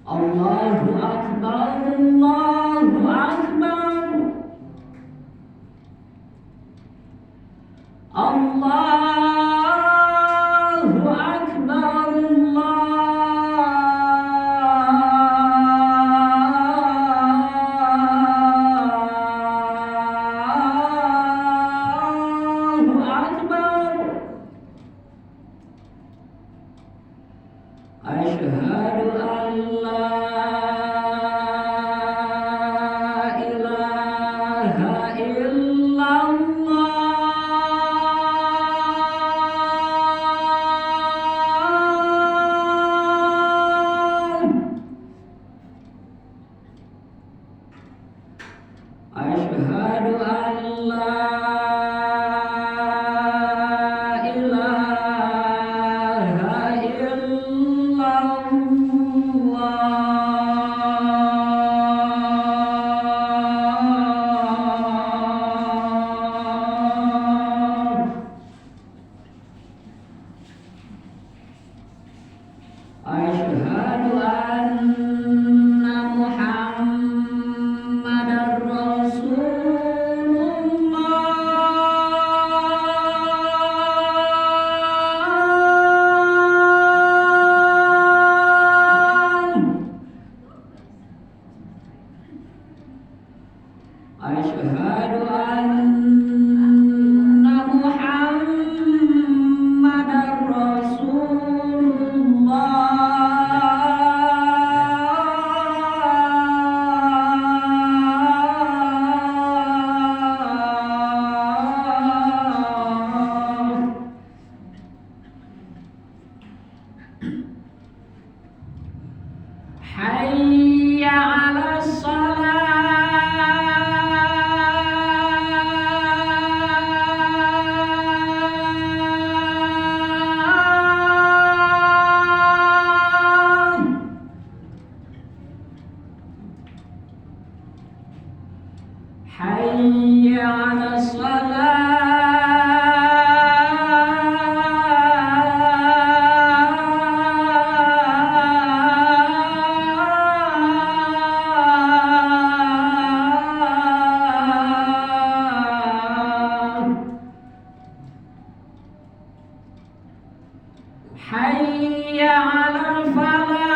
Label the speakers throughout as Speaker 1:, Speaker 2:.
Speaker 1: Allahu Akbar, Allahu Akbar, Allahu Akbar, Allahu Akbar. Asyhadu an la ilaha illallah. Asyhadu an la Asyhadu anna Muhammadar Rasulullah. Asyhadu anna Muhammadar Rasulullah. Hayya 'alas salah. Hayya 'alas salah. Hayya 'alal falah.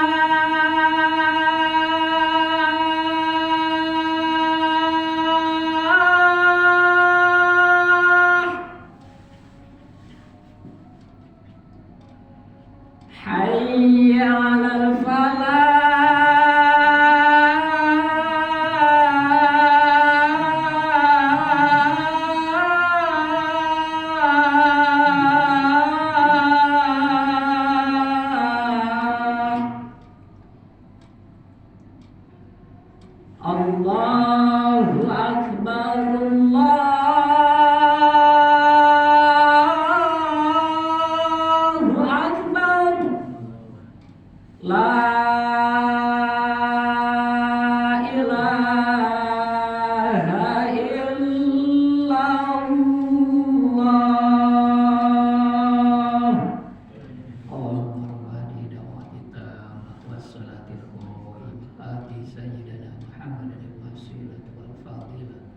Speaker 1: Hayya 'alal falah. Allahu Akbar, Allahu Akbar. La ilaha illallah. Allahumma rabbani da'wati tammah wassalatil qa'imah ati sayyidina Muhammadin al-wasilata wal fadilah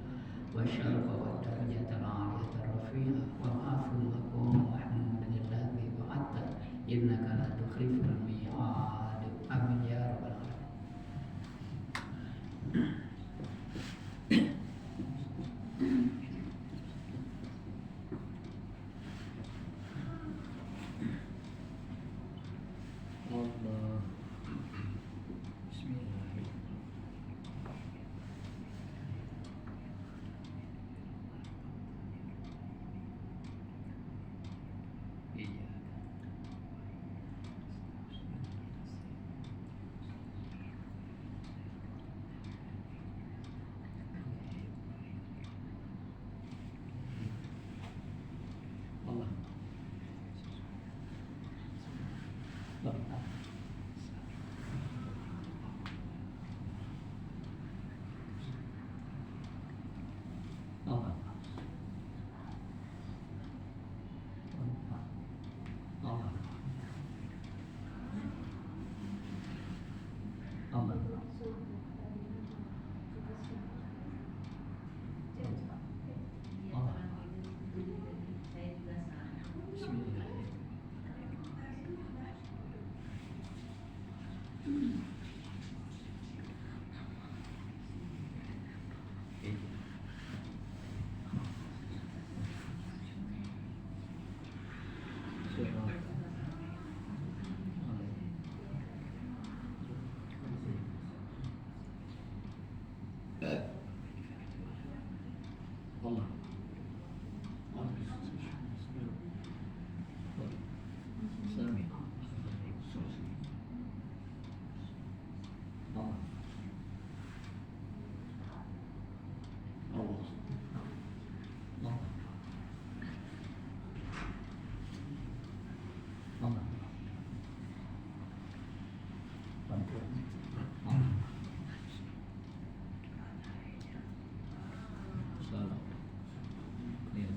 Speaker 1: wa syarafa wa darajata al-'aliyata rafi'ah wa ma'aful maqam Muhammadin alladhi wa'atta innaka la tukhliful mi'ad. Amin ya rabbal alamin.
Speaker 2: Allah. Bismillahirrahmanirrahim. Iya. Allah. Allah.
Speaker 1: Allah. Allah. Allah. Bantuan. Allah. Salam. Ya.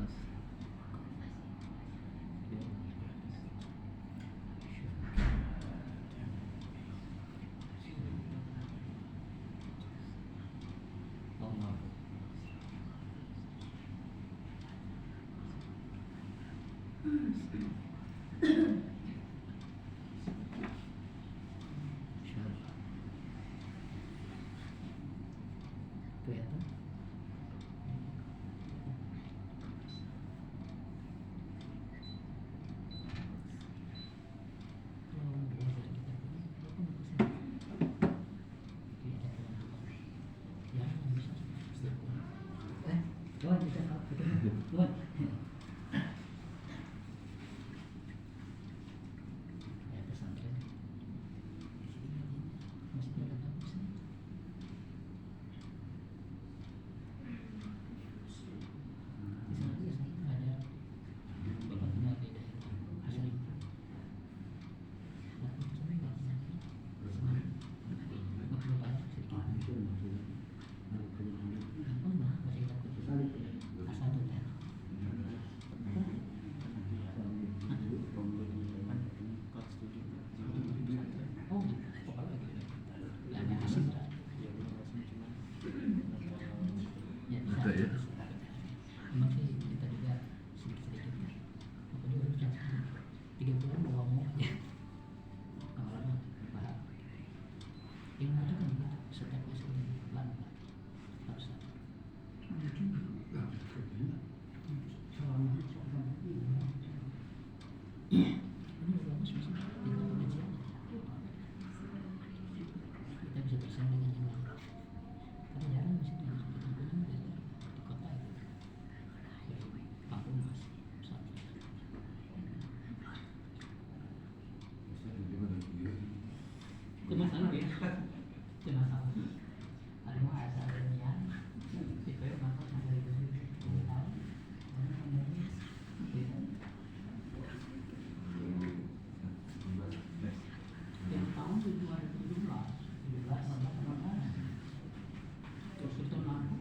Speaker 1: As. Ya. Allah. Syarah. Kelihatan? Tuan, bisa apa? Tuan. Ya, pesantren. Masih ada kampus nih. Di sana biasanya ada bapak tinggal di daerah asli.
Speaker 2: Ada ya?
Speaker 1: Memang sih kita juga sedikit-sedikit ya. Apa dia udah bicara 3 bulan mau ngomong aja. Kalau paham. Ilmu itu kan gitu, setiap masuk pelan-pelan harus ada. Ini udah bagus maksudnya tinggal pengajian. Kita bisa bersaing dengan yang lain. Karena jarang di sini kita punya di kota itu. Kampung masih satu. Itu masalah ya. Itu masalah. Ada mau asal ada niat. Itu ya masalah dari itu. Yang tahun 2017, 16 terus itu mampu.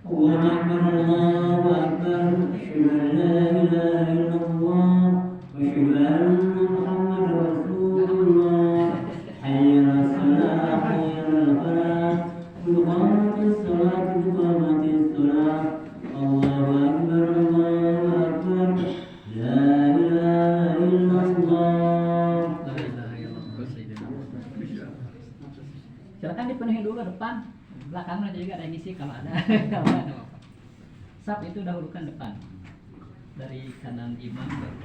Speaker 3: الله أكبر الله أكبر أشهد أن لا إله إلا الله وأشهد أن محمدا رسول الله حي على الصلاة حي على الفلاح قد قامت الصلاة قد قامت الصلاة الله أكبر لا إله إلا الله.
Speaker 1: La ilaha illallah sayyidina Muhammad. Silakan dipenuhi dulu depan, belakang aja juga ada yang ngisi kalau ada. Kalau ada apa. Sab itu dahulukan depan dari kanan imam baru.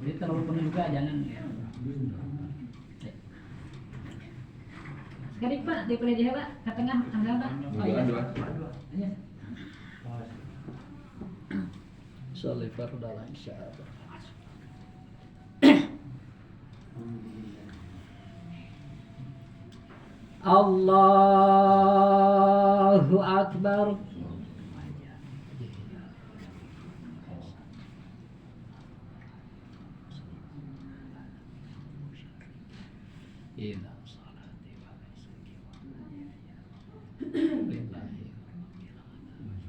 Speaker 1: Jadi terlalu penuh juga jangan ya. Sekali Pak, dipilih dia Pak, ke tengah, anggal Pak. Oh iya.
Speaker 2: Dua.
Speaker 1: Iya. Sholli fardala insyaallah. Allahu Akbar. Ila salati wa nusuki wa lillahi rabbil alamin.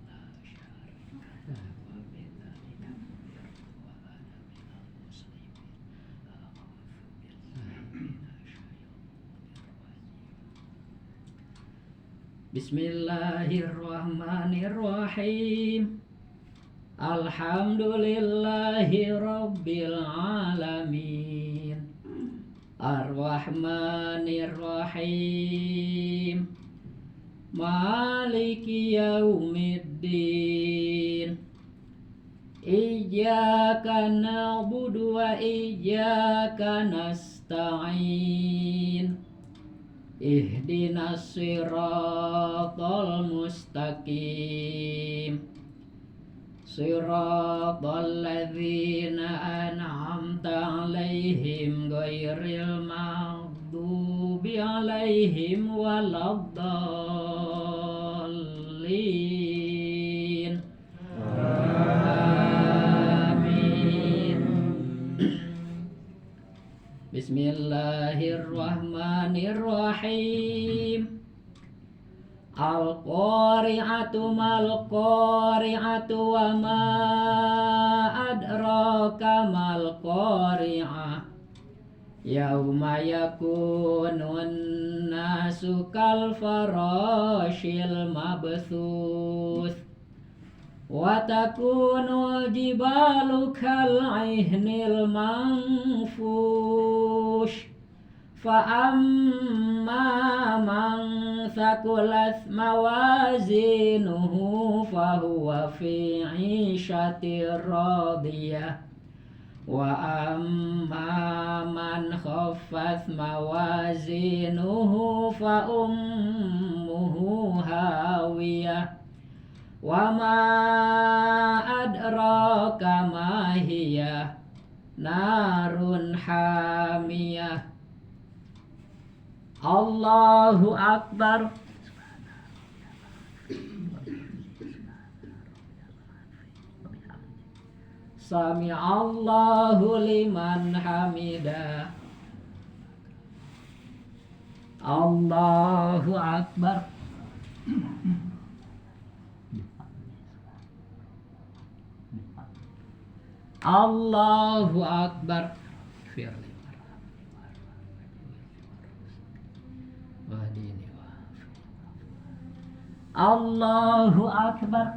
Speaker 1: La syarika lahu wa bidzalika umirtu wa ana minal muslimin. A'udzu billahi minasy syaithanir rajim. Bismillahirrahmanirrahim. Alhamdulillahi rabbil alamin. Ar-Rahmanir-Rahim. Maliki yaumiddin. iyyaka na'budu wa iyyaka nasta'in. Ihdinas siratal mustaqim. Siratal ladzina an'amta 'alaihim ghairil maghdubi 'alaihim waladdallin. Amin. Bismillahirrahmanirrahim. Al-qari'atu mal-qari'atu wa ma adraka mal-qari'ah. Yauma yakunun nasu kal farashil mabthuth wa takunu jibalu kal ihnil manfush. فأما من ثقلت موازينه فهو في عيشة راضية وأما من خفت موازينه فأمه هاوية وما أدراك ما هي نار حامية. Allahu Akbar. Sami Allahu liman hamidah. Allahu Akbar. Allahu Akbar. Allahu Akbar.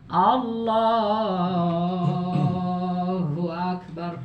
Speaker 1: Allahu Akbar.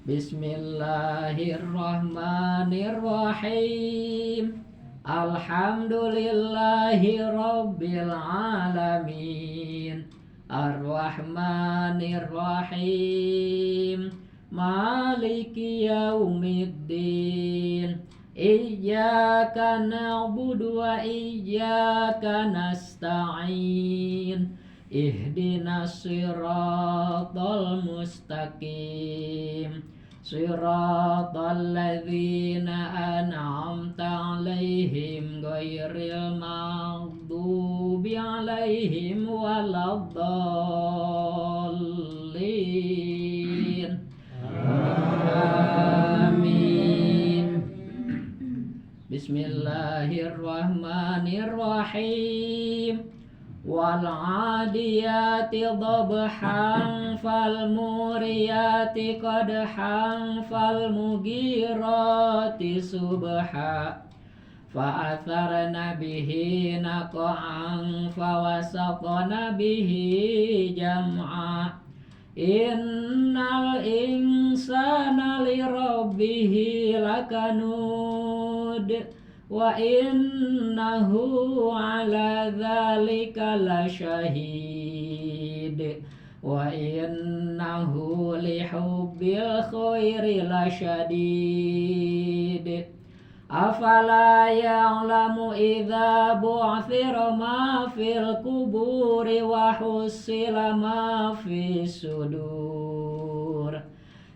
Speaker 1: Bismillahirrahmanirrahim. Alhamdulillahi rabbil alamin. Ar-Rahmanir-Rahim. Maliki yaumiddin. Iyyaka na'budu wa iyyaka nasta'in. Ihdinas siratal mustaqim. Siratal ladzina an'amta 'alaihim ghairil maghdubi 'alaihim waladdallin. Amin. Bismillahirrahmanirrahim. Wal 'adiyati dhabhan fal muriyati qadhan fal mughirati subha fa'atharna bihi naqa'an fawasaqna bihi jam'a. Innal insana li rabbihi lakanud wa innahu ala dzalika lasyahid wa innahu li hubbil khairi lasyadid. Afala ya'lamu idza bu'thira ma fil quburi wa husila ma fis sudur.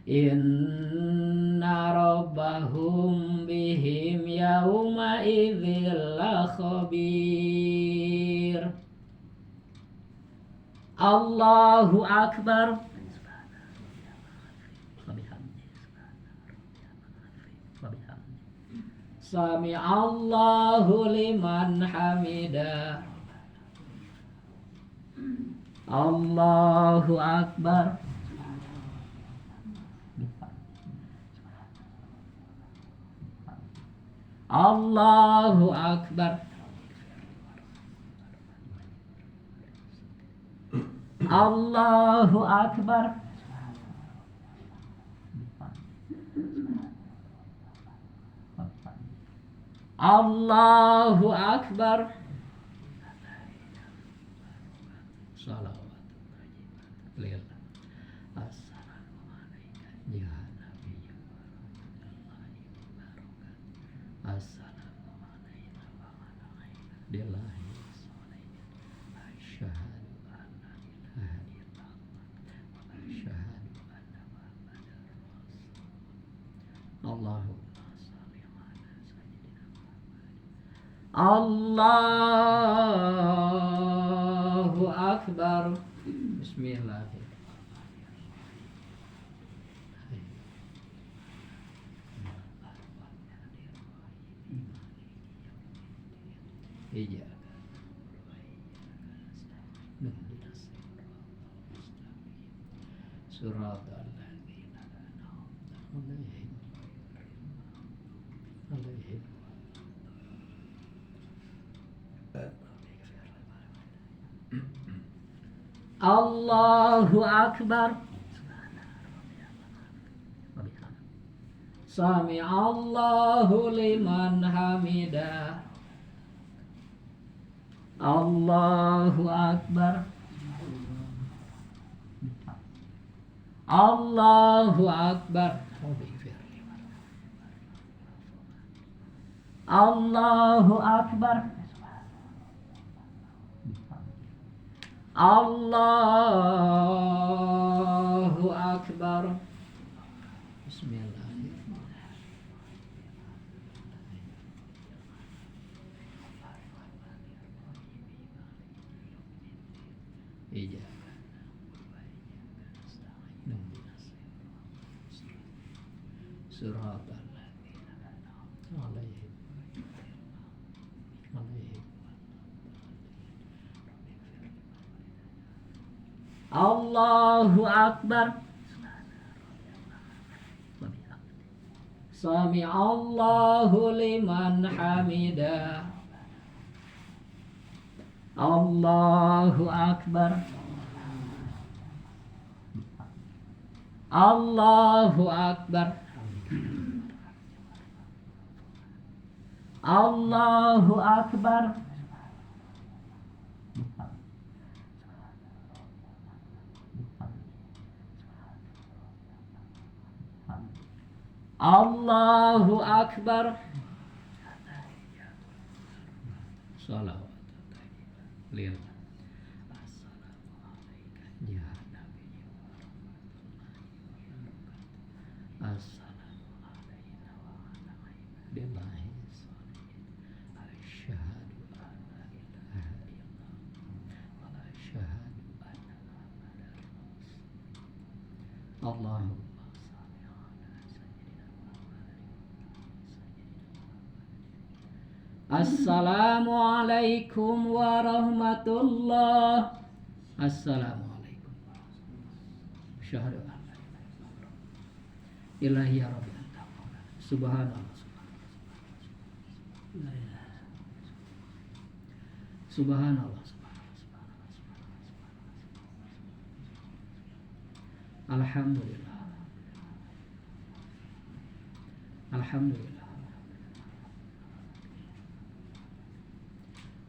Speaker 1: Inna rabbahum bihim yawma idzil khabir. Allahu Akbar. Sami Allahu liman hamidah. Allahu Akbar. Allahu Akbar. Allahu Akbar. Allahu Akbar. Salawat lillah. Assalamualaikum ya Nabi. Assalamualaikum warahmatullahi wabarakatuh. Asyhadu an la ilaha illallah wa asyhadu anna Muhammadar Rasulullah. Allahumma shalli ala sayyidina Muhammad. Allahu Akbar. Bismillahirrahmanirrahim. Iya. Surat al-Ladzina alaihim Allahu Akbar. Sami Allahu liman hamidah. Allahu Akbar. Allahu Akbar. Allahu Akbar. Allahu Akbar. Bismillahirrahmanirrahim. Iya. Surat al-Ladzina alaihim Allahu Akbar. Sami Allahu liman hamidah. Allahu Akbar. Allahu Akbar. Allahu Akbar. Allahu Akbar. Salawat lillah. Assalamualaikum ya Nabi. Assalamualaikum warahmatullahi wabarakatuh. Asyhadu an la ilaha illallah wa asyhadu anna Muhammadar Rasulullah. Allahumma Assalamualaikum warahmatullahi. Assalamualaikum. Syahadu an la ilaha illallah. Ilahi ya Rabbi anta maulana. Subhanallah. Subhanallah. Alhamdulillah. Alhamdulillah.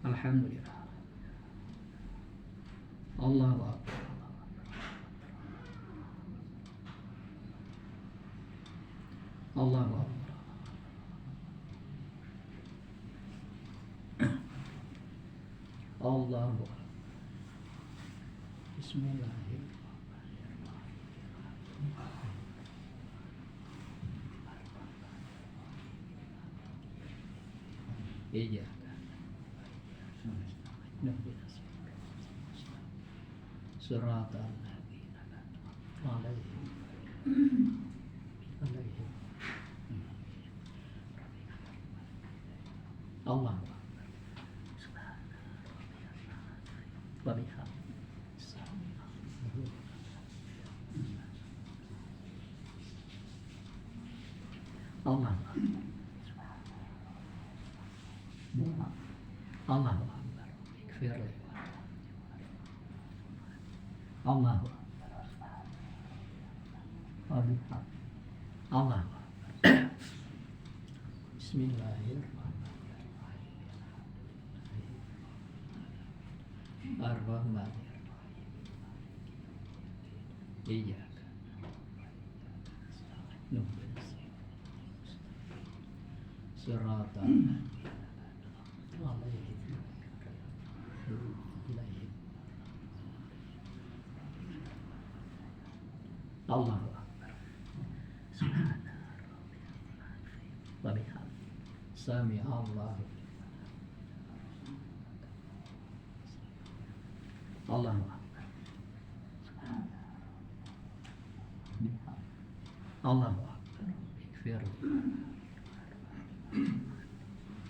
Speaker 1: Alhamdulillah. Allahu Akbar. Allahu Akbar. Allahu Akbar. Bismillahirrahmanirrahim. Iya. Surat al-Ladzina alaihim Allah Allah Allah Ighfirli Allah Allah Bismillahirrahmanirrahim. Ar-Rahmanir-Rahim. Iyyaka na'budu Siratal Allahu Akbar. Sami Allahu Allahu Akbar. Allahu Akbar. Ighfir.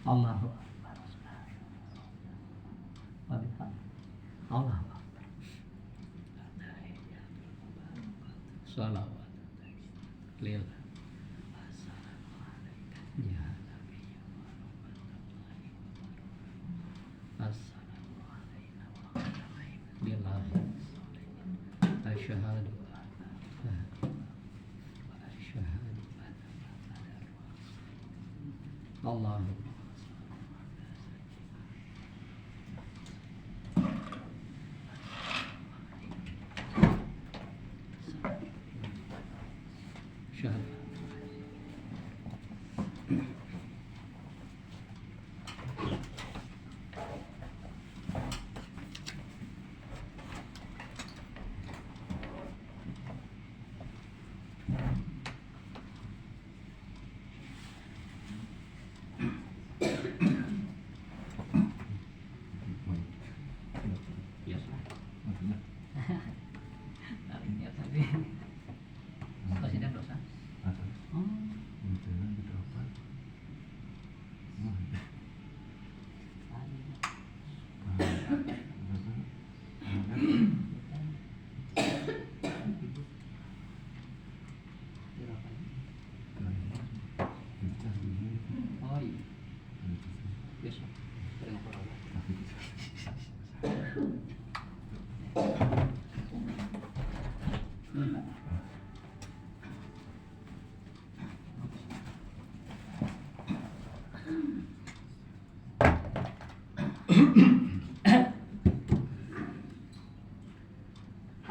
Speaker 1: Allahu Akbar. Allahu Akbar. Salawat lil ya Nabi Assalamualaikum warahmatullahi asyhadu Allahu syahadu.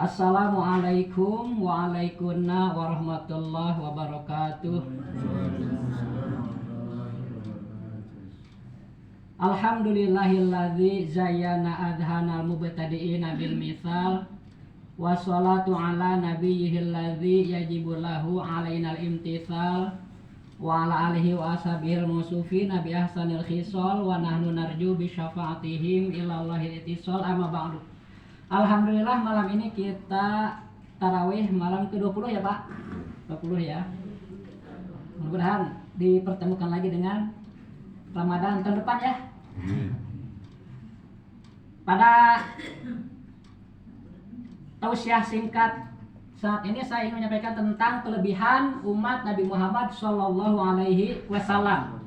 Speaker 1: Assalamualaikum warahmatullahi wabarakatuh. Alhamdulillahilladzi zayyana adhanal mubtadi'ina bil mithal wassalatu ala nabiyyihil ladzi yajibu lahu alainal imtithal wa ala alihi wa ashabihil musufina bi ahsanil khisal wa nahnu narju bi syafaatihim ila Allahil ittisal amma ba'du. Alhamdulillah malam ini kita tarawih malam ke-20 ya Pak. 20 ya. Mudah-mudahan dipertemukan lagi dengan Ramadan tahun depan ya. Pada tausiah singkat saat ini saya ingin menyampaikan tentang kelebihan umat Nabi Muhammad Shallallahu Alaihi Wasallam.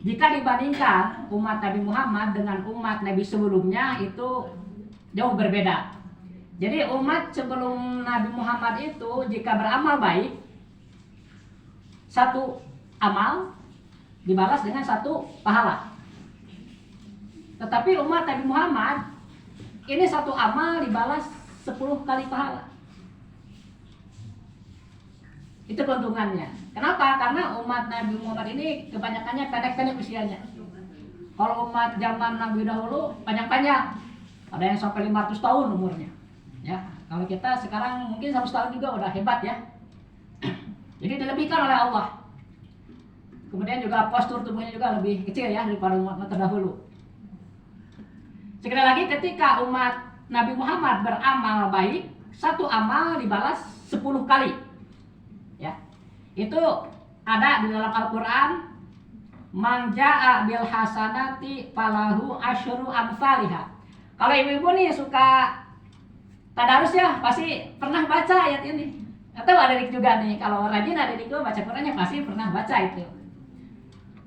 Speaker 1: Jika dibandingkan umat Nabi Muhammad dengan umat Nabi sebelumnya itu jauh berbeda. Jadi umat sebelum Nabi Muhammad itu jika beramal baik, satu amal dibalas dengan satu pahala. Tetapi umat Nabi Muhammad ini satu amal dibalas 10 kali pahala. Itu keuntungannya. Kenapa? Karena umat Nabi Muhammad ini kebanyakannya pendek-pendek usianya. Kalau umat zaman Nabi dahulu panjang-panjang, ada yang sampai 500 tahun umurnya. Ya, kalau kita sekarang mungkin 100 tahun juga udah hebat ya. Jadi dilebihkan oleh Allah. Kemudian juga postur tubuhnya juga lebih kecil ya daripada umat terdahulu. Sekali lagi ketika umat Nabi Muhammad beramal baik, satu amal dibalas 10 kali. Ya. Itu ada di dalam Al-Qur'an, man jaa bil hasanati falahu asyru amsalihha. Kalau ibu-ibu nih suka tadarus ya, pasti pernah baca ayat ini. Atau adik juga nih, kalau rajin adik juga baca Qur'annya pasti pernah baca itu.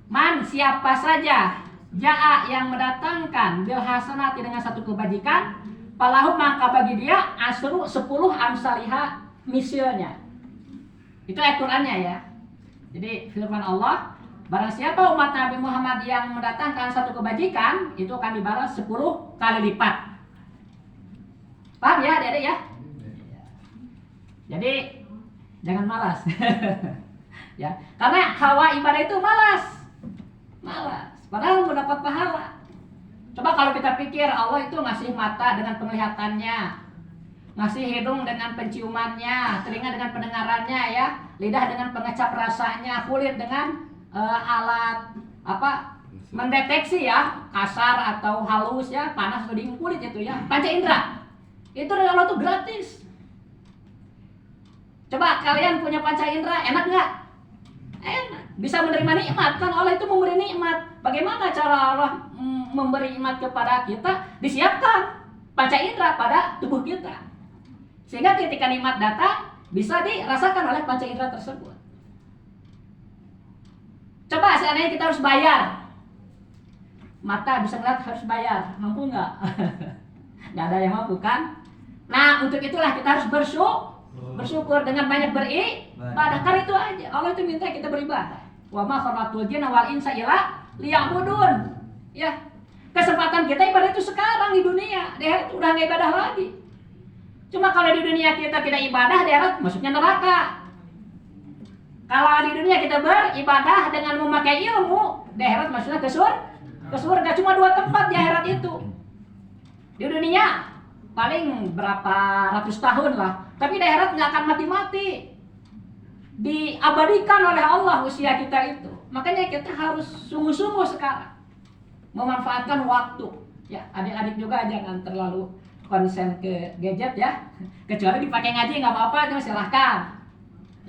Speaker 1: Man, siapa saja jaa yang mendatangkan bil hasanati dengan satu kebajikan, falahu maka bagi dia asyru 10 amsalihha misilnya. Itu ayat Qur'annya ya. Jadi firman Allah
Speaker 4: Barang siapa umat Nabi Muhammad yang mendatangkan satu kebajikan, itu akan dibalas 10 kali lipat. Paham ya adik-adik ya? Jadi jangan malas. Ya, karena hawa ibadah itu malas. Padahal mendapat pahala. Coba kalau kita pikir Allah itu ngasih mata dengan penglihatannya, ngasih hidung dengan penciumannya, telinga dengan pendengarannya ya, lidah dengan pengecap rasanya, kulit dengan alat mendeteksi ya, kasar atau halus ya, panas atau dingin kulit itu ya, panca indera. Itu dari Allah tuh gratis. Coba kalian punya panca indera, enak nggak? Enak. Bisa menerima nikmat, kan Allah itu memberi nikmat. Bagaimana cara Allah memberi nikmat kepada kita? Disiapkan panca indera pada tubuh kita, sehingga ketika nikmat datang bisa dirasakan oleh panca indera tersebut. Coba seandainya kita harus bayar, mata bisa ngeliat harus bayar, mampu nggak? Nggak ada yang mampu kan? Nah untuk itulah kita harus bersyukur dengan banyak beribadah. Karena itu aja Allah itu minta kita beribadah. Wa ma khalaqtul jinna wal insa illa liya'budun. Ya, kesempatan kita ibadah itu sekarang di dunia. Di akhirat udah nggak ibadah lagi. Cuma kalau di dunia kita tidak ibadah, di akhirat masuknya neraka. Kalau di dunia kita beribadah dengan memakai ilmu, di akhirat masuknya ke surga. Cuma 2 tempat di akhirat itu. Di dunia paling berapa ratus tahun lah, tapi di akhirat nggak akan mati-mati. Diabadikan oleh Allah usia kita itu. Makanya kita harus sungguh-sungguh sekarang memanfaatkan waktu. Ya, adik-adik juga jangan terlalu konsen ke gadget ya. Kecuali dipakai ngaji nggak apa-apa, cuma silahkan.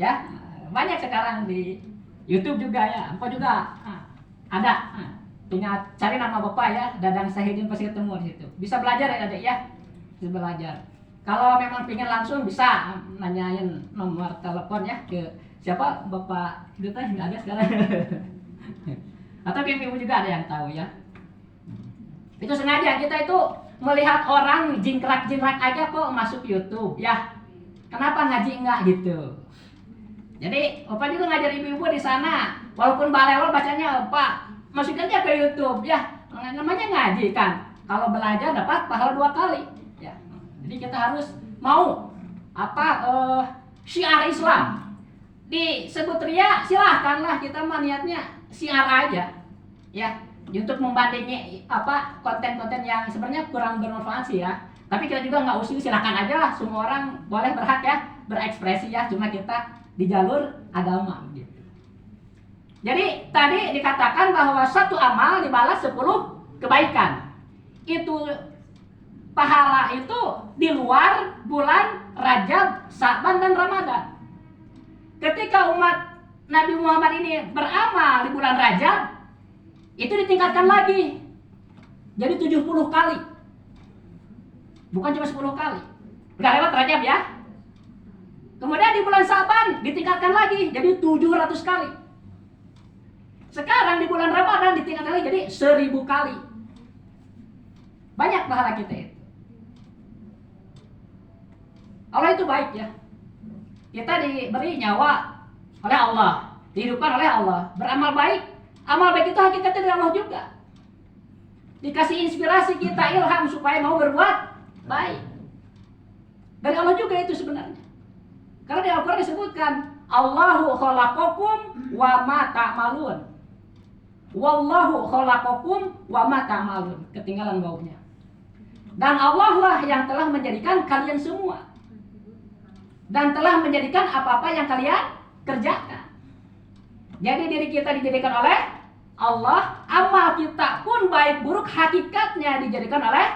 Speaker 4: Ya, banyak sekarang di YouTube juga ya. Apa juga ada. Tinggal cari nama bapak ya, Dadang Sahidin pasti ketemu di situ. Bisa belajar ya adik ya. Bisa belajar. Kalau memang pengen langsung bisa nanyain nomor telepon ya ke siapa bapak itu teh nggak ada sekarang. Atau ibu juga ada yang tahu ya. Itu sengaja kita itu melihat orang jingkrak-jingkrak aja kok masuk YouTube ya. Kenapa ngaji enggak gitu? Jadi Opa juga ngajar ibu-ibu di sana. Walaupun balelo bacanya Opa, masuk aja ke YouTube ya. Namanya ngaji kan. Kalau belajar dapat pahala 2 kali. Ya. Jadi kita harus mau syiar Islam. Disebut ria silahkanlah, kita mah niatnya syiar aja. Ya. Untuk membandingi konten-konten yang sebenarnya kurang bermanfaat sih ya. Tapi kita juga nggak usil, silakan aja lah. Semua orang boleh berhak ya berekspresi ya. Cuma kita di jalur agama gitu. Jadi tadi dikatakan bahwa satu amal dibalas 10 kebaikan. Itu pahala itu di luar bulan Rajab, Sa'ban dan Ramadan. Ketika umat Nabi Muhammad ini beramal di bulan Rajab, itu ditingkatkan lagi. Jadi 70 kali. Bukan cuma 10 kali. Udah lewat Rajab ya. Kemudian di bulan Sa'ban ditingkatkan lagi jadi 700 kali. Sekarang di bulan Ramadan ditingkatkan lagi jadi 1000 kali. Banyak pahala kita itu. Allah itu baik ya. Kita diberi nyawa oleh Allah, dihidupkan oleh Allah, beramal baik. Amal baik itu hakikatnya dari Allah juga. Dikasih inspirasi kita, ilham supaya mau berbuat baik. Dari Allah juga itu sebenarnya. Karena di Al-Quran disebutkan Allahu khalaqakum wa ma ta'malun. Wallahu khalaqakum wa ma ta'malun. Ketinggalan wawunya. Dan Allah lah yang telah menjadikan kalian semua. Dan telah menjadikan apa-apa yang kalian kerjakan. Jadi diri kita dijadikan oleh Allah, amal kita pun baik buruk hakikatnya dijadikan oleh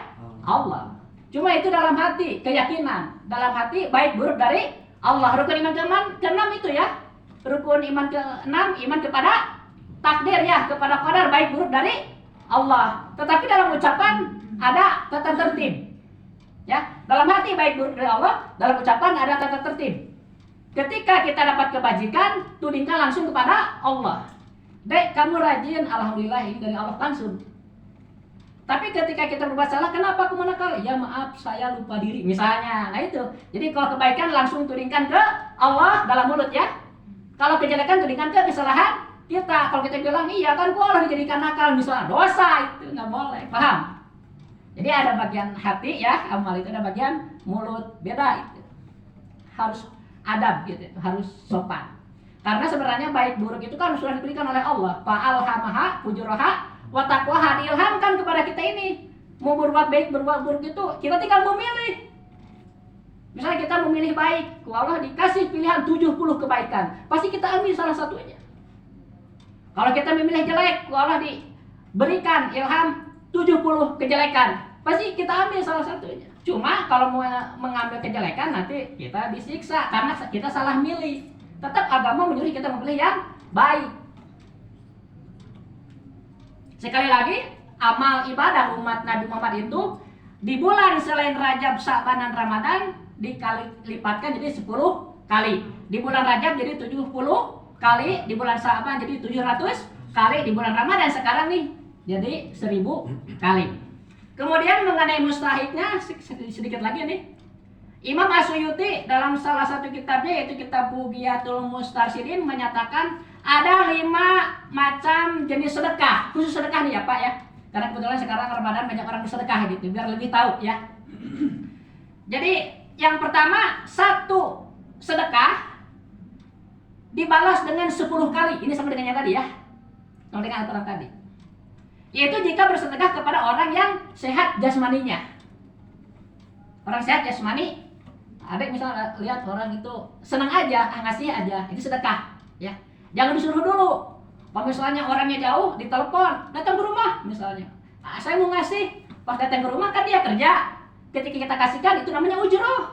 Speaker 4: Allah. Cuma itu dalam hati, keyakinan. Dalam hati baik buruk dari Allah. Rukun iman ke-6 itu ya. Rukun iman ke-6, iman kepada takdir ya, kepada qadar baik buruk dari Allah. Tetapi dalam ucapan ada tata tertib. Ya, dalam hati baik buruk dari Allah, dalam ucapan ada tata tertib. Ketika kita dapat kebajikan, tudingkan langsung kepada Allah. Dek, kamu rajin, alhamdulillah ini dari Allah langsung. Tapi ketika kita berbuat salah, kenapa kemana kali? Ya maaf, saya lupa diri, misalnya. Nah itu. Jadi kalau kebaikan langsung tudingkan ke Allah dalam mulut ya. Kalau kejelekan tudingkan ke kesalahan Kita kalau kita bilang iya kan gua Allah dijadikan nakal misalnya, dosa itu nggak boleh, paham? Jadi ada bagian hati ya, amal itu ada bagian mulut, beda itu. Harus adab gitu, harus sopan. Karena sebenarnya baik buruk itu kan sudah diberikan oleh Allah. Fa'alhamaha fujuraha wa taqwaha, diilhamkan kepada kita ini. Mau berbuat baik, berbuat buruk itu kita tinggal memilih. Misalnya kita memilih baik, Allah dikasih pilihan 70 kebaikan, pasti kita ambil salah satunya. Kalau kita memilih jelek, Allah diberikan ilham 70 kejelekan, pasti kita ambil salah satunya. Cuma kalau mau mengambil kejelekan nanti kita disiksa karena kita salah milih. Tetap agama menyuruh kita memilih yang baik. Sekali lagi, amal ibadah umat Nabi Muhammad itu di bulan selain Rajab, Sya'ban dan Ramadan dipatkan jadi 10 kali. Di bulan Rajab jadi 70 kali, di bulan Sya'ban jadi 700 kali, di bulan Ramadan sekarang nih jadi 1000 kali. Kemudian mengenai mustahiknya sedikit lagi nih. Imam As-Suyuti dalam salah satu kitabnya yaitu kitab Bugiyatul Mustarsyidin menyatakan ada 5 macam jenis sedekah. Khusus sedekah nih ya Pak ya. Karena kebetulan sekarang Ramadan banyak orang bersedekah gitu, biar lebih tahu ya. Jadi yang pertama, satu sedekah dibalas dengan 10 kali. Ini sama dengan yang tadi ya. Sama dengan aturan tadi. Yaitu jika bersedekah kepada orang yang sehat jasmaninya. Orang sehat jasmani, ada misalnya lihat orang itu senang aja, ngasih aja, itu sedekah ya. Jangan disuruh dulu. Kalau misalnya orangnya jauh, ditelepon, datang ke rumah misalnya. Saya mau ngasih, pas datang ke rumah kan dia kerja. Ketika kita kasihkan itu namanya ujroh.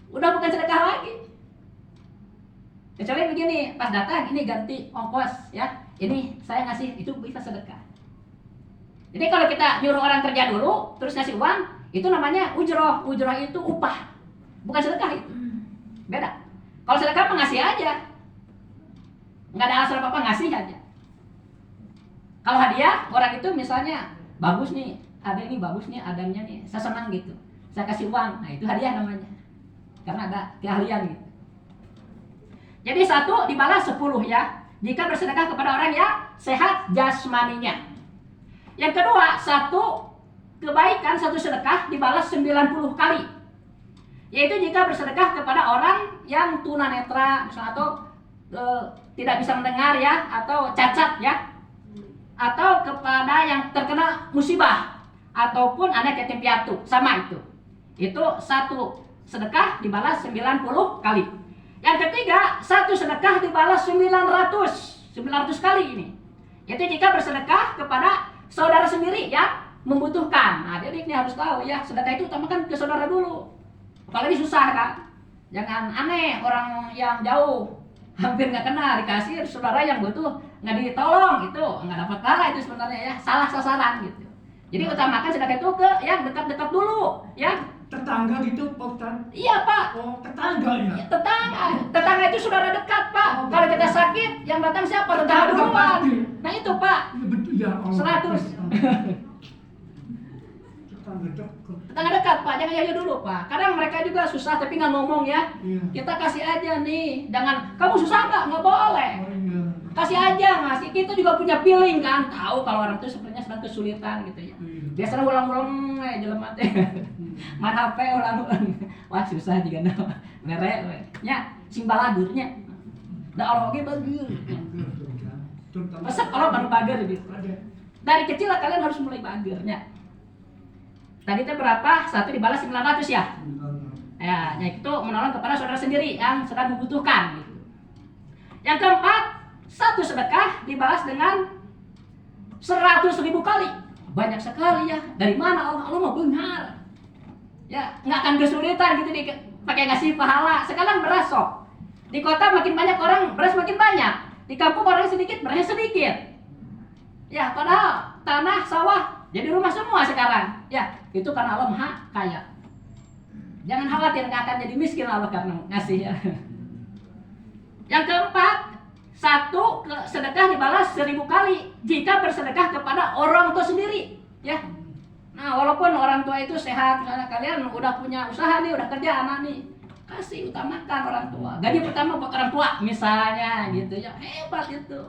Speaker 4: Udah bukan sedekah lagi. Kecuali begini, pas datang ini ganti ongkos ya. Ini saya ngasih, itu bisa sedekah. Jadi kalau kita nyuruh orang kerja dulu, terus ngasih uang, itu namanya ujroh. Ujroh itu upah, bukan sedekah itu. Beda. Kalau sedekah ngasih aja, nggak ada alasan apa-apa, ngasih aja. Kalau hadiah, orang itu misalnya bagus nih, ada ini bagus nih, adanya nih, saya senang gitu, saya kasih uang, nah itu hadiah namanya, karena ada keahlian gitu. Jadi satu dibalas 10 ya, jika bersedekah kepada orang yang sehat jasmaninya. Yang kedua, satu kebaikan, satu sedekah dibalas 90 kali. Yaitu jika bersedekah kepada orang yang tunanetra, misalnya atau tidak bisa mendengar ya, atau cacat ya, atau kepada yang terkena musibah, ataupun anak yatim piatu, sama itu. Itu satu sedekah dibalas 90 kali. Yang ketiga, satu sedekah dibalas 900 kali ini. Yaitu jika bersedekah kepada saudara sendiri yang membutuhkan. Nah, jadi ini harus tahu ya, sedekah itu utamakan ke saudara dulu. Apalagi susah kan. Jangan aneh orang yang jauh, hampir nggak kenal dikasih saudara yang butuh nggak ditolong, itu nggak dapat pahala itu sebenarnya ya, salah sasaran gitu. Jadi utamakan sedekah itu ke yang dekat-dekat dulu ya.
Speaker 5: Tetangga gitu Pak Ustaz?
Speaker 4: Iya Pak.
Speaker 5: Oh, tetangga ya?
Speaker 4: Ya, tetangga itu saudara dekat Pak. Kalau kita sakit yang datang siapa? Tetangga duluan. Nah itu Pak.
Speaker 5: Iya betul ya.
Speaker 4: 100.
Speaker 5: Tetangga dekat.
Speaker 4: Tetangga dekat Pak, jangan aja dulu Pak. Kadang mereka juga susah tapi nggak ngomong ya.
Speaker 5: Iya.
Speaker 4: Kita kasih aja nih, jangan kamu susah nggak boleh.
Speaker 5: Oh iya.
Speaker 4: Kasih aja, ngasih. Kita juga punya feeling kan, tahu kalau orang itu sebenarnya sedang kesulitan gitu ya.
Speaker 5: Iya.
Speaker 4: Biasanya ulang-ulang jelema teh. Main HP ulang-ulang. Wah susah juga nama. Mere nya sing baladurnya. Da Allah oge bagus. Resep Allah baru bager gitu. Dari kecil lah kalian harus mulai bagernya. Tadi itu berapa? Satu dibalas 900 ya? Ya, yaitu menolong kepada saudara sendiri yang sedang membutuhkan gitu. Yang keempat, satu sedekah dibalas dengan 100.000 kali. Banyak sekali ya. Dari mana Allah mau benar. Ya, nggak akan kesulitan gitu pakai ngasih pahala. Sekarang beras sok. Di kota makin banyak orang, beras makin banyak. Di kampung orang sedikit, berasnya sedikit. Ya, padahal tanah, sawah jadi rumah semua sekarang. Ya, itu karena Allah Maha Kaya. Jangan khawatir, nggak akan jadi miskin Allah karena ngasih ya. Yang keempat, satu sedekah dibalas 1000 kali jika bersedekah kepada orang tua sendiri. Ya. Nah, walaupun orang tua itu sehat, misalnya kalian udah punya usaha nih, udah kerja anak nih, kasih utamakan orang tua. Gaji pertama buat orang tua, misalnya gitu ya, hebat itu.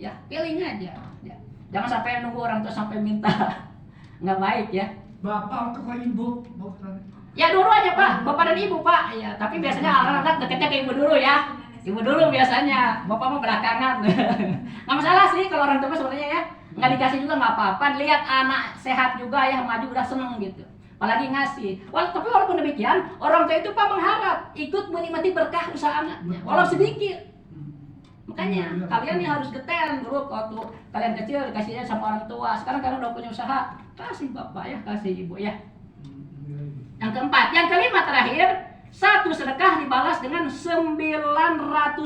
Speaker 4: ya feeling aja. Ya. Jangan sampai nunggu orang tua sampai minta, nggak baik ya.
Speaker 5: Bapak atau ibu, Pak Ustaz?
Speaker 4: Ya dua-duanya Pak, bapak dan ibu Pak. Ya, tapi biasanya anak-anak deketnya ke ibu dulu ya. Ibu dulu biasanya, bapak mah belakangan. Nggak masalah sih kalau orang tua sebenarnya ya. Nggak dikasih juga nggak apa-apa. Lihat anak sehat juga ya, maju udah seneng gitu. Apalagi ngasih. Tapi walaupun demikian, orang tua itu Pak mengharap ikut menikmati berkah usaha anaknya, walau sedikit. Makanya kalian nih harus geten dulu waktu kalian kecil dikasihnya sama orang tua. Sekarang kalian udah punya usaha, kasih bapak ya, kasih ibu ya. Yang keempat, yang kelima terakhir, satu sedekah dibalas dengan 900.000.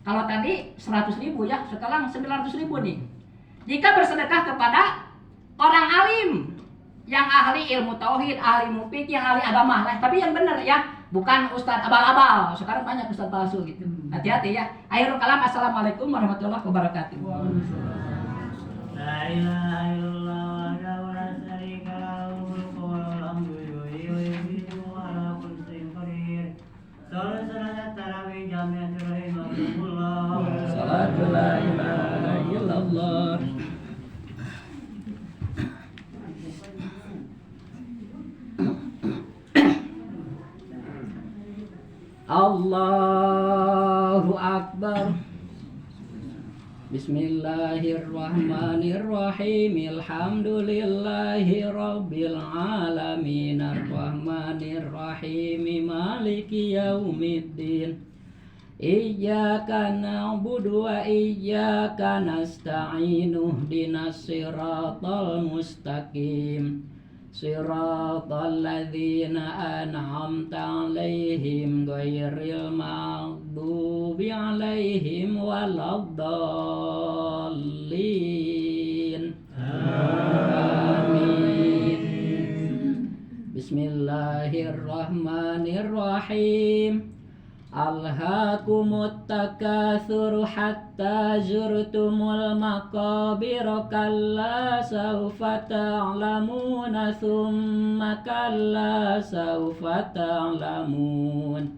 Speaker 4: Kalau tadi 100.000 ya, sekarang 900.000 nih. Jika bersedekah kepada orang alim yang ahli ilmu tauhid, ahli ilmu fikih, yang ahli agama lah. Tapi yang benar ya, bukan ustadz abal-abal. Sekarang banyak ustadz palsu gitu. Hati-hati ya. Akhirul kalam, assalamualaikum warahmatullahi wabarakatuh.
Speaker 3: La ilaha illallah wa la syarika lahu mulku wa lahu yuhyi wa yumiitu wa ala kulli syai'in qadir. Salat tarawih jami'atul rahimahullah.
Speaker 1: Salatu la ilaha illallah. Allahu Akbar. Bismillahirrahmanirrahim. Alhamdulillahi rabbil alamin. Arrahmanirrahim. Maliki yaumiddin. Iyyaka na'budu wa iyyaka nasta'in. Ihdinas siratal mustaqim. Siratal ladzina an'amta 'alaihim ghairil maghdubi 'alaihim waladdallin. Amin. Bismillahirrahmanirrahim. Alhaakumut takatsur hatta zurtumul maqabir kalla sawfa ta'lamuna thumma kalla sawfa ta'lamun.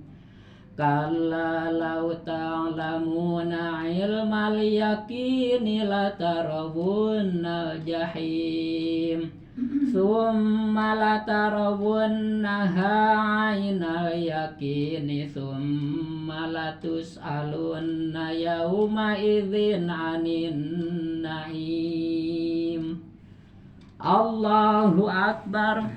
Speaker 1: Kalla law ta'lamuna ilmal yaqini latarawunnal jahim. Thumma latarawunnaha 'ainal yaqini thumma latus'alunna yawma idzin 'anin na'im. Allahu Akbar.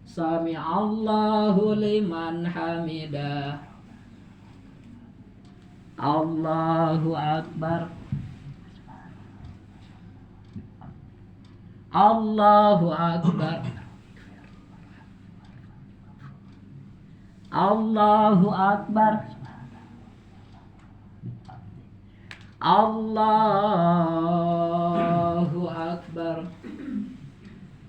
Speaker 1: Sami'allahu liman hamidah. Allahu Akbar. Allahu Akbar. Allahu Akbar. Allahu Akbar.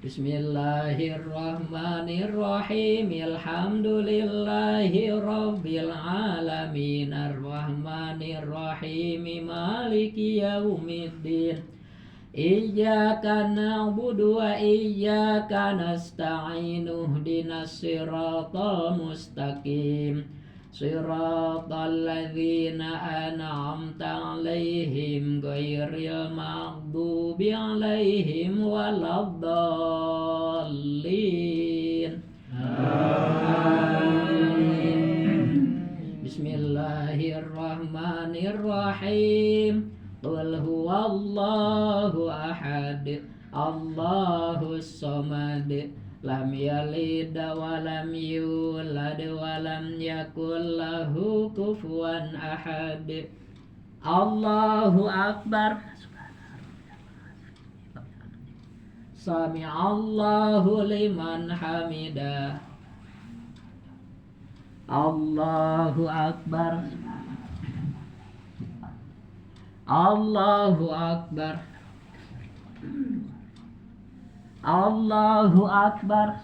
Speaker 1: Bismillahirrahmanirrahim. Alhamdulillahi rabbil alamin. Arrahmanirrahim. Maliki yaumiddin. Iyyaka na'budu wa iyyaka nasta'in. Ihdinas siratal mustaqim. Siratal ladzina an'amta 'alaihim ghairil maghdubi 'alaihim waladdallin. Amin. Bismillahirrahmanirrahim. Qul huwallahu ahad. Allahus samad. Lam yalid wa lam yulad wa lam yakul lahu kufuwan ahad. Allahu Akbar. Sami'allahu liman hamidah. Allahu Akbar. Allahu Akbar. Allahu Akbar.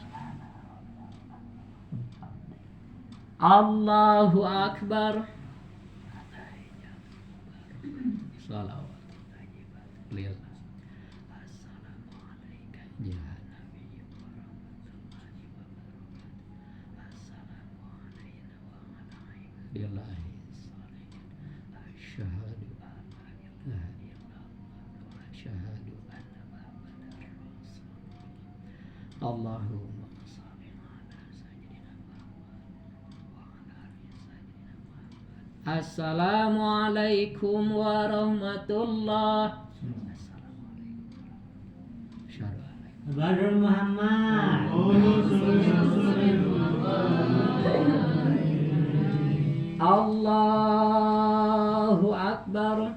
Speaker 1: Allahu Akbar. Salawat lillah. Assalamualaikum ya Nabi warahmatullahi wabarakatuh. Assalamualaikum warahmatullahi wabarakatuh. Asyhadu an la ilaha illallah wa asyhadu anna Muhammadar Rasulullah. Allahumma shalli ala sayyidina Muhammad wa ala ali sayyidina Muhammad. Assalamualaikum warahmatullahi.
Speaker 3: Badrul Muhammad.
Speaker 1: Allahu Akbar.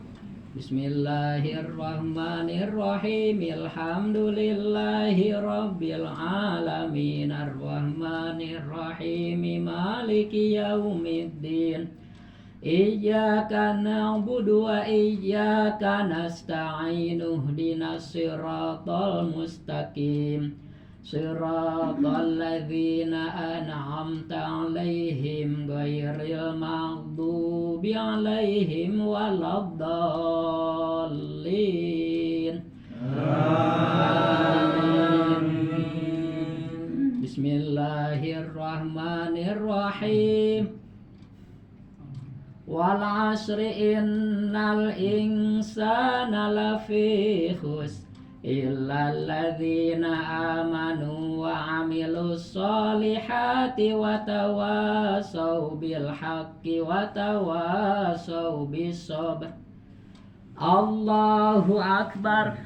Speaker 1: Bismillahirrahmanirrahim. Alhamdulillahi rabbil alamin. Arrahmanirrahim. Maliki yaumiddin. Iyyaka na'budu wa iyyaka nasta'in. Ihdinas siratal mustaqim. Siratal ladzina an'amta 'alaihim ghairil maghdubi 'alaihim waladdallin. Amin. Bismillahirrahmanirrahim. Wal 'asri innal insana lafi khusr illal ladzina amanu wa 'amilus solihati wa tawasaw bil haqqi wa tawasaw bis sabr. Allahu akbar.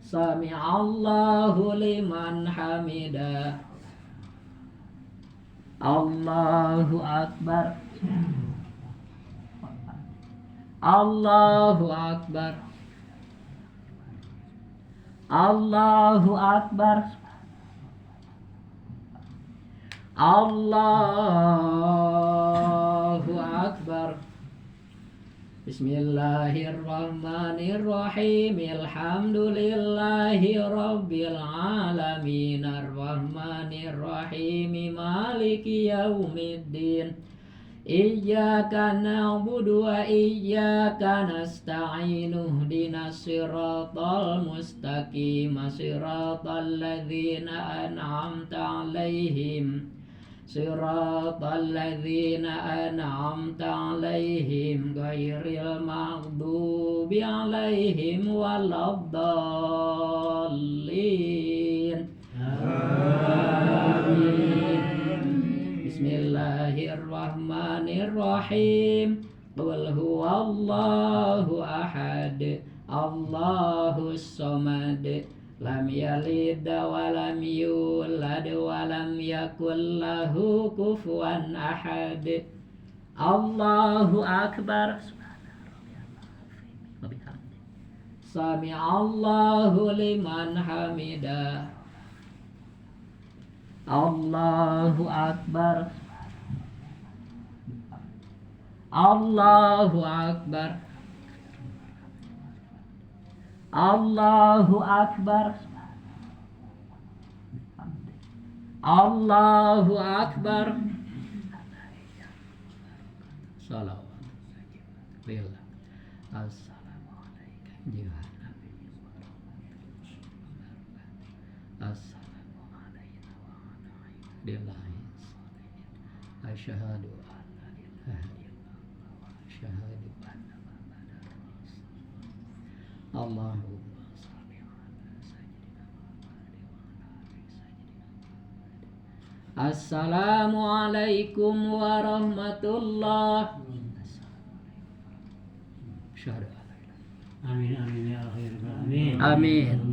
Speaker 1: Sami'allahu liman hamidah. Allahu akbar. Allahu akbar. Allahu akbar. Allahu akbar. Bismillahirrahmanirrahim. Alhamdulillahi rabbil alamin. Arrahmanirrahim. Maliki yaumiddin. Iyyaka na'budu wa iyyaka nasta'in. Ihdinas siratal mustaqim. Siratal ladzina an'amta 'alaihim. Siratal ladzina an'amta 'alaihim ghairil maghdubi 'alaihim waladdallin. Amin. Bismillahirrahmanirrahim. Qul huwallahu ahad. Allahus samad. Lam yalid wa lam yulad wa lam yakul lahu kufuwan ahad. Allahu akbar. Sami'allahu liman hamidah. Allahu akbar. Allahu akbar. Allahu akbar. Allahu akbar. Salawat. Billah. Assalamualaikum ya Nabi. Assalamualaikum wa rahmatullahi wa barakatuh. Asyhadu an la ilaha illallah wa asyhadu anna Muhammadar Rasulullah. Allahumma shalli ala sayyidina Muhammad wa ala ali sayyidina Muhammad. Assalamualaikum warahmatullahi wabarakatuh.
Speaker 3: Amin amin ya akhir amin.
Speaker 1: Amin.